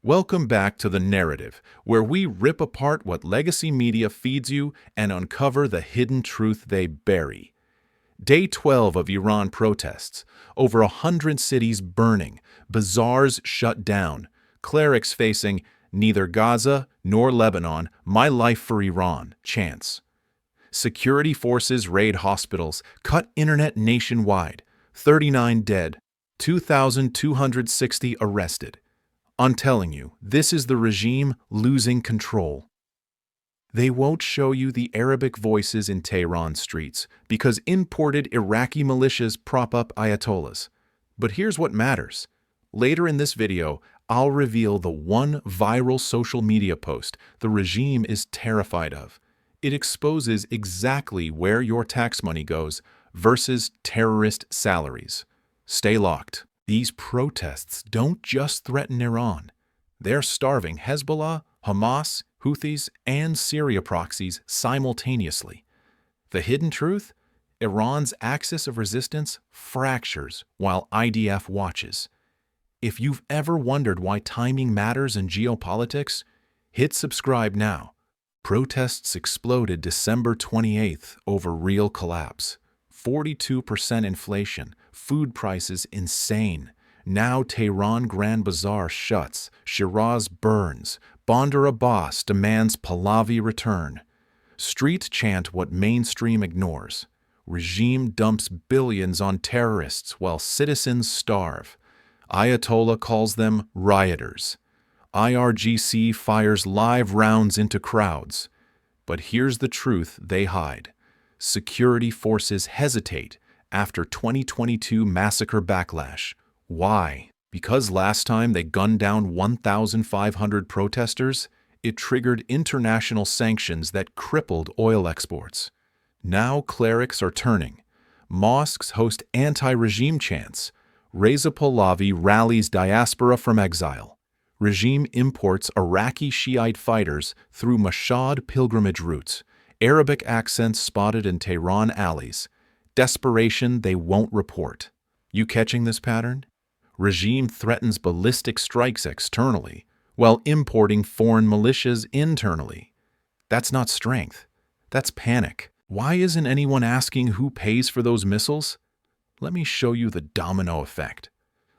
Welcome back to The Narrative, where we rip apart what legacy media feeds you and uncover the hidden truth they bury. Day 12 of Iran protests. Over 100 cities burning, bazaars shut down, clerics facing neither Gaza nor Lebanon, my life for Iran chants. Security forces raid hospitals, cut internet nationwide, 39 dead, 2,260 arrested. I'm telling you, this is the regime losing control. They won't show you the Arabic voices in Tehran streets because imported Iraqi militias prop up ayatollahs. But here's what matters. Later in this video, I'll reveal the one viral social media post the regime is terrified of. It exposes exactly where your tax money goes versus terrorist salaries. Stay locked. These protests don't just threaten Iran. They're starving Hezbollah, Hamas, Houthis, and Syria proxies simultaneously. The hidden truth? Iran's axis of resistance fractures while IDF watches. If you've ever wondered why timing matters in geopolitics, hit subscribe now. Protests exploded December 28th over real collapse. 42% inflation, food prices insane. Now Tehran Grand Bazaar shuts, Shiraz burns, Bandar Abbas demands Pahlavi return. Streets chant what mainstream ignores. Regime dumps billions on terrorists while citizens starve. Ayatollah calls them rioters. IRGC fires live rounds into crowds. But here's the truth they hide. Security forces hesitate after 2022 massacre backlash. Why? Because last time they gunned down 1,500 protesters, it triggered international sanctions that crippled oil exports. Now clerics are turning. Mosques host anti-regime chants. Reza Pahlavi rallies diaspora from exile. Regime imports Iraqi Shiite fighters through Mashhad pilgrimage routes. Arabic accents spotted in Tehran alleys. Desperation they won't report. You catching this pattern? Regime threatens ballistic strikes externally, while importing foreign militias internally. That's not strength. That's panic. Why isn't anyone asking who pays for those missiles? Let me show you the domino effect.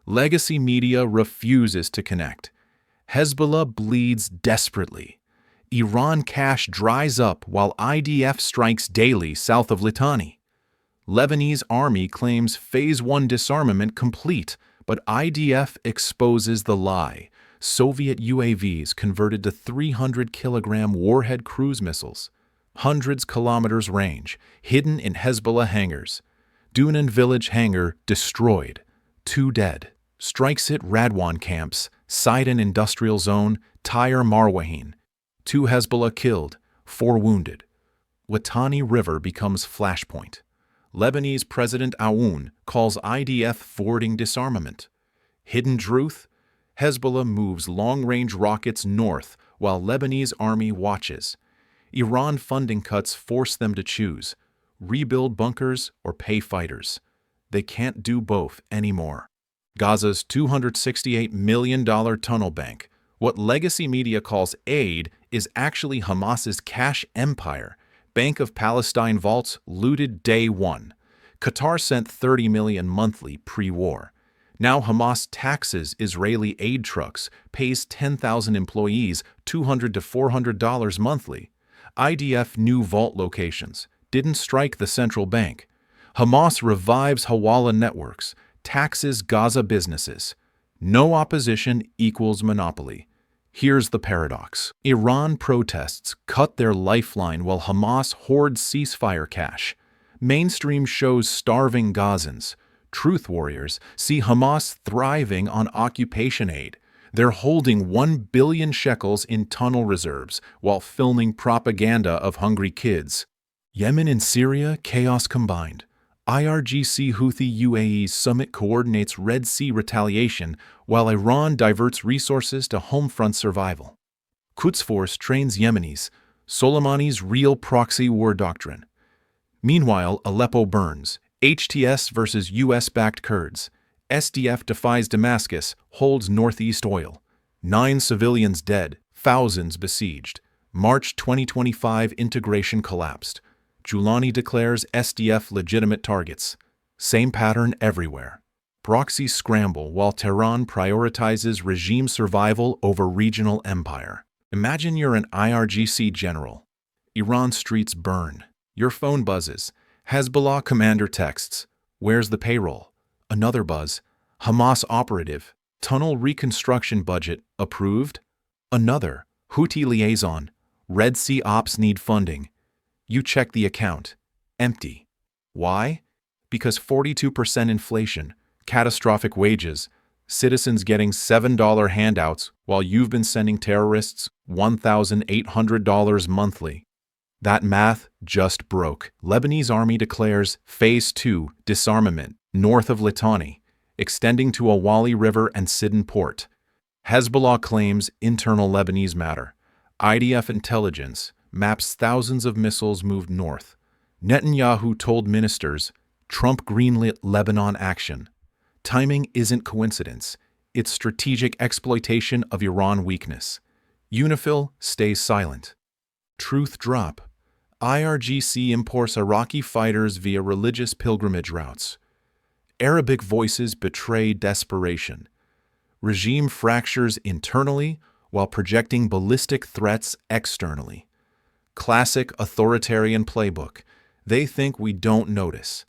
Legacy media refuses to connect. Hezbollah bleeds desperately. Iran cash dries up while IDF strikes daily south of Litani. Lebanese army claims Phase 1 disarmament complete, but IDF exposes the lie. Soviet UAVs converted to 300-kilogram warhead cruise missiles. Hundreds kilometers range, hidden in Hezbollah hangars. Dunan village hangar destroyed. 2 dead. Strikes at Radwan camps, Sidon industrial zone, Tyre Marwahin. 2 Hezbollah killed, 4 wounded. Litani River becomes flashpoint. Lebanese President Aoun calls IDF forwarding disarmament. Hidden truth? Hezbollah moves long-range rockets north while Lebanese army watches. Iran funding cuts force them to choose: rebuild bunkers or pay fighters. They can't do both anymore. Gaza's $268 million tunnel bank, what legacy media calls aid, is actually Hamas's cash empire. Bank of Palestine vaults looted day 1. Qatar sent $30 million monthly pre-war. Now Hamas taxes Israeli aid trucks, pays 10,000 employees $200 to $400 monthly. IDF new vault locations, didn't strike the central bank. Hamas revives Hawala networks, taxes Gaza businesses. No opposition equals monopoly. Here's the paradox. Iran protests cut their lifeline while Hamas hoards ceasefire cash. Mainstream shows starving Gazans. Truth warriors see Hamas thriving on occupation aid. They're holding 1 billion shekels in tunnel reserves while filming propaganda of hungry kids. Yemen and Syria, chaos combined. IRGC Houthi UAE summit coordinates Red Sea retaliation while Iran diverts resources to homefront survival. Quds Force trains Yemenis, Soleimani's real proxy war doctrine. Meanwhile, Aleppo burns, HTS versus US-backed Kurds. SDF defies Damascus, holds northeast oil. 9 civilians dead, thousands besieged. March 2025 integration collapsed. Giuliani declares SDF legitimate targets. Same pattern everywhere. Proxies scramble while Tehran prioritizes regime survival over regional empire. Imagine you're an IRGC general. Iran streets burn. Your phone buzzes. Hezbollah commander texts, "Where's the payroll?" Another buzz. Hamas operative. Tunnel reconstruction budget approved. Another. Houthi liaison. Red Sea ops need funding. You check the account. Empty. Why? Because 42% inflation, catastrophic wages, citizens getting $7 handouts while you've been sending terrorists $1,800 monthly. That math just broke. Lebanese army declares Phase 2 disarmament north of Litani, extending to Litani River and Sidon port. Hezbollah claims internal Lebanese matter. IDF intelligence maps thousands of missiles moved north. Netanyahu told ministers Trump greenlit Lebanon action. Timing isn't coincidence. It's strategic exploitation of Iran weakness. UNIFIL stays silent. Truth drop. IRGC imports Iraqi fighters via religious pilgrimage routes. Arabic voices betray desperation. Regime fractures internally while projecting ballistic threats externally. Classic authoritarian playbook. They think we don't notice.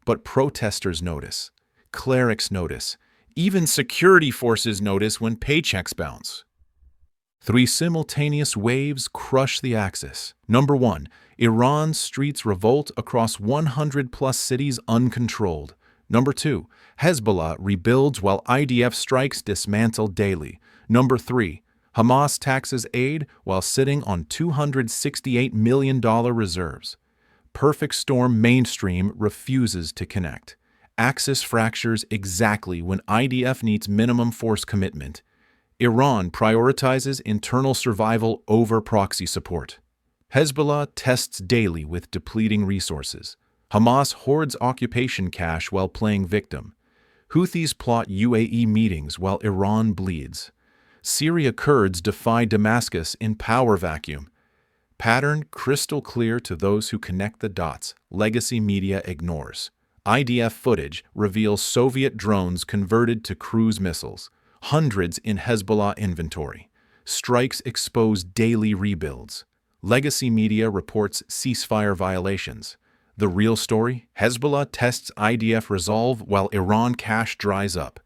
But protesters notice. Clerics notice. Even security forces notice when paychecks bounce. 3 simultaneous waves crush the axis. Number 1. Iran's streets revolt across 100-plus cities uncontrolled. Number 2. Hezbollah rebuilds while IDF strikes dismantle daily. Number 3. Hamas taxes aid while sitting on $268 million reserves. Perfect storm mainstream refuses to connect. Axis fractures exactly when IDF needs minimum force commitment. Iran prioritizes internal survival over proxy support. Hezbollah tests daily with depleting resources. Hamas hoards occupation cash while playing victim. Houthis plot UAE meetings while Iran bleeds. Syria Kurds defy Damascus in power vacuum. Pattern crystal clear to those who connect the dots. Legacy media ignores. IDF footage reveals Soviet drones converted to cruise missiles. Hundreds in Hezbollah inventory. Strikes expose daily rebuilds. Legacy media reports ceasefire violations. The real story? Hezbollah tests IDF resolve while Iran cash dries up.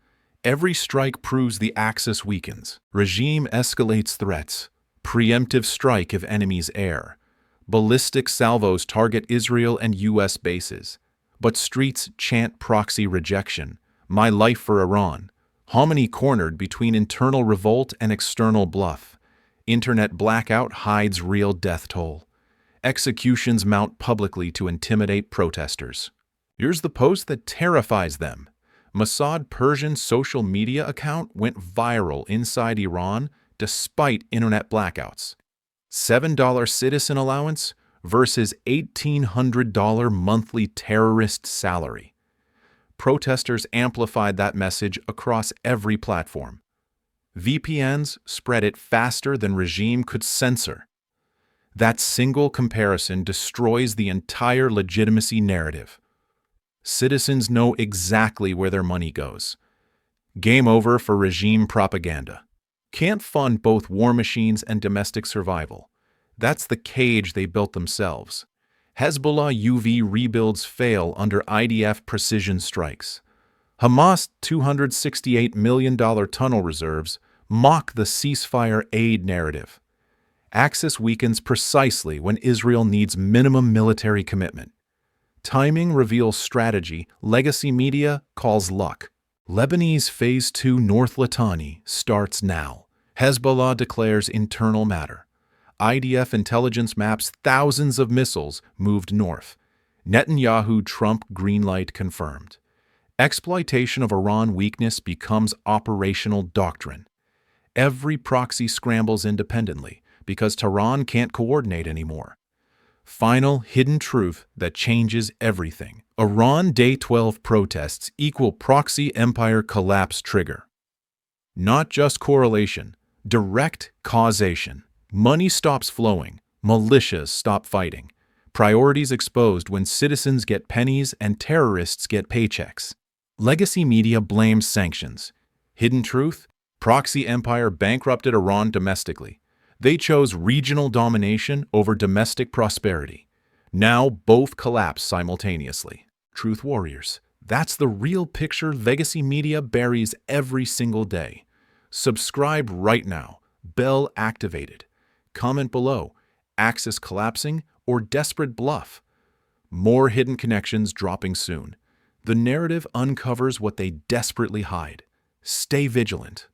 Every strike proves the axis weakens. Regime escalates threats. Preemptive strike if enemies air. Ballistic salvos target Israel and US bases. But streets chant proxy rejection. My life for Iran. Khamenei cornered between internal revolt and external bluff. Internet blackout hides real death toll. Executions mount publicly to intimidate protesters. Here's the post that terrifies them. Mossad Persian social media account went viral inside Iran despite internet blackouts. $7 citizen allowance versus $1,800 monthly terrorist salary. Protesters amplified that message across every platform. VPNs spread it faster than regime could censor. That single comparison destroys the entire legitimacy narrative. Citizens know exactly where their money goes. Game over for regime propaganda. Can't fund both war machines and domestic survival. That's the cage they built themselves. Hezbollah UV rebuilds fail under IDF precision strikes. Hamas $268 million tunnel reserves mock the ceasefire aid narrative. Axis weakens precisely when Israel needs minimum military commitment. Timing reveals strategy, legacy media calls luck. Lebanese Phase 2 North Litani starts now. Hezbollah declares internal matter. IDF intelligence maps thousands of missiles moved north. Netanyahu-Trump green light confirmed. Exploitation of Iran weakness becomes operational doctrine. Every proxy scrambles independently because Tehran can't coordinate anymore. Final hidden truth that changes everything. Iran Day 12 protests equal proxy empire collapse trigger. Not just correlation, Direct causation. Money stops flowing. Militias stop fighting. Priorities exposed when citizens get pennies and terrorists get paychecks. Legacy media blames sanctions. Hidden truth? Proxy empire bankrupted Iran domestically. They chose regional domination over domestic prosperity. Now both collapse simultaneously. Truth warriors. That's the real picture legacy media buries every single day. Subscribe right now. Bell activated. Comment below. Axis collapsing or desperate bluff? More hidden connections dropping soon. The narrative uncovers what they desperately hide. Stay vigilant.